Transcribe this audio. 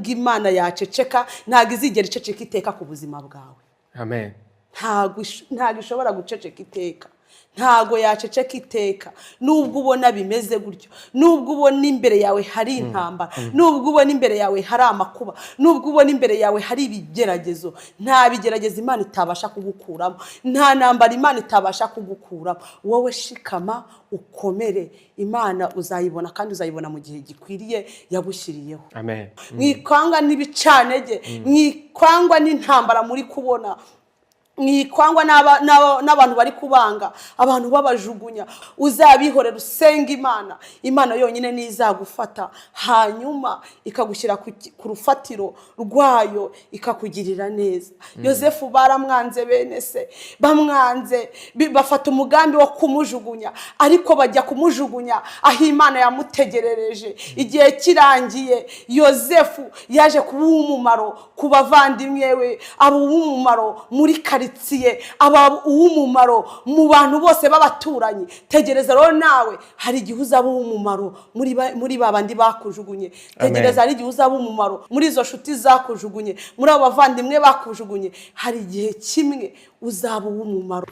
nubwo Imana yaceceka ntago izigera iceceka iteka ku buzima bwawe. Amen. Ntago ishobora guceceka iteka. Ntago yaceceka iteka nubwo ubona bimeze gutyo, nubwo ubona imbere yawe hari intambara, nubwo ubona imbere yawe hari amakuba, nubwo ubona imbere yawe hari ibigeragezo. Nta bigeragezo Imana itabasha kugukuramo, nta ntambara Imana itabasha kugukuramo. Wowe shikama ukomere, Imana uzayibona kandi uzayibona mu gihe gikwiriye yagushyiriyeho. Amen. Mwikwanga n'ibicanege, mwikwangwa n'intambara muri kubona, mwikwangwa n'abantu bari kubanga, abantu babajugunya. Uzabihorera usenga Imana, Imana yonyine nizagufata hanyuma ikagushyira ku rufatiro rwayo ikakugirira neza. Yosefu baramwanze bene se, bamwanze bafata umugambi wo kumujugunya, ariko bajya kumujugunya aho Imana yamutegerereje. Igihe kirangiye Yosefu yaje kuba umumaro ku bavandimwe we, aba umumaro muri karitsiye, aba uw'umumaro mu bantu bose b'abaturanyi. Tegereza rero nawe hari igihe uzaba uw'umumaro muri babandi bakujugunye. Tegereza hari igihe uzaba umumaro muri izo nshuti zakujugunye, muri abo bavandimwe bakujugunye. Hari igihe kimwe uzaba uw'umumaro.